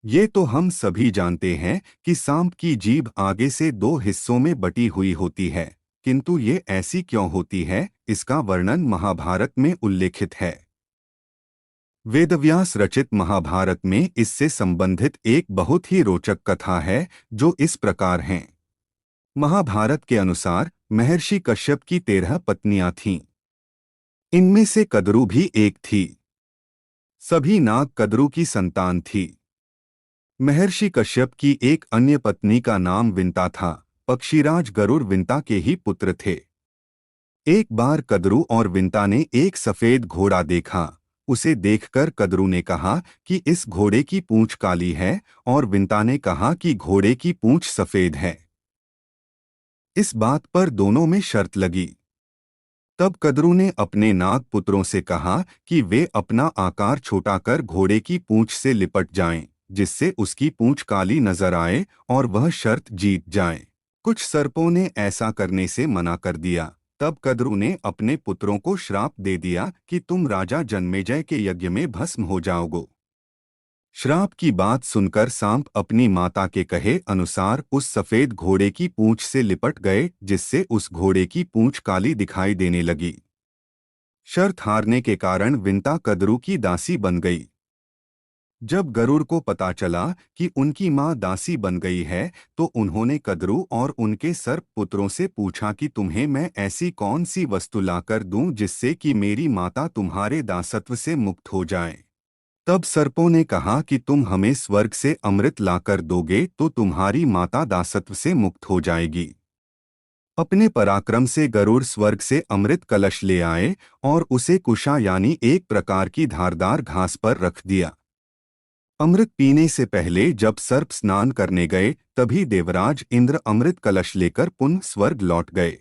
ये तो हम सभी जानते हैं कि सांप की जीभ आगे से दो हिस्सों में बटी हुई होती है, किंतु ये ऐसी क्यों होती है, इसका वर्णन महाभारत में उल्लेखित है। वेदव्यास रचित महाभारत में इससे संबंधित एक बहुत ही रोचक कथा है, जो इस प्रकार है। महाभारत के अनुसार महर्षि कश्यप की 13 पत्नियां थीं। इनमें से कद्रू भी एक थी। सभी नाग कद्रू की संतान थी। महर्षि कश्यप की एक अन्य पत्नी का नाम विंता था। पक्षीराज गरुड़ विंता के ही पुत्र थे। एक बार कद्रू और विंता ने एक सफेद घोड़ा देखा। उसे देखकर कद्रू ने कहा कि इस घोड़े की पूंछ काली है, और विंता ने कहा कि घोड़े की पूंछ सफेद है। इस बात पर दोनों में शर्त लगी। तब कद्रू ने अपने नाग पुत्रों से कहा कि वे अपना आकार छोटा कर घोड़े की पूंछ से लिपट जाएं, जिससे उसकी पूंछ काली नजर आए और वह शर्त जीत जाए। कुछ सर्पों ने ऐसा करने से मना कर दिया। तब कद्रू ने अपने पुत्रों को श्राप दे दिया कि तुम राजा जन्मेजय के यज्ञ में भस्म हो जाओगे। श्राप की बात सुनकर सांप अपनी माता के कहे अनुसार उस सफेद घोड़े की पूंछ से लिपट गए, जिससे उस घोड़े की पूंछ काली दिखाई देने लगी। शर्त हारने के कारण विंता कद्रू की दासी बन गई। जब गरुड़ को पता चला कि उनकी मां दासी बन गई है, तो उन्होंने कद्रू और उनके सर्प पुत्रों से पूछा कि तुम्हें मैं ऐसी कौन सी वस्तु लाकर दूं जिससे कि मेरी माता तुम्हारे दासत्व से मुक्त हो जाए। तब सर्पों ने कहा कि तुम हमें स्वर्ग से अमृत लाकर दोगे तो तुम्हारी माता दासत्व से मुक्त हो जाएगी। अपने पराक्रम से गरुड़ स्वर्ग से अमृत कलश ले आए और उसे कुशा यानी एक प्रकार की धारदार घास पर रख दिया। अमृत पीने से पहले जब सर्प स्नान करने गए, तभी देवराज इंद्र अमृत कलश लेकर पुनः स्वर्ग लौट गए।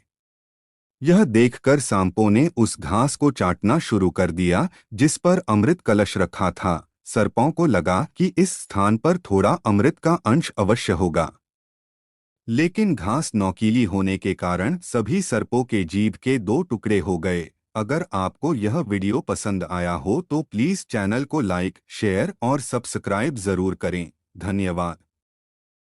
यह देखकर सांपों ने उस घास को चाटना शुरू कर दिया जिस पर अमृत कलश रखा था। सर्पों को लगा कि इस स्थान पर थोड़ा अमृत का अंश अवश्य होगा, लेकिन घास नोकीली होने के कारण सभी सर्पों के जीभ के दो टुकड़े हो गए। अगर आपको यह वीडियो पसंद आया हो तो प्लीज़ चैनल को लाइक, शेयर और सब्सक्राइब ज़रूर करें। धन्यवाद।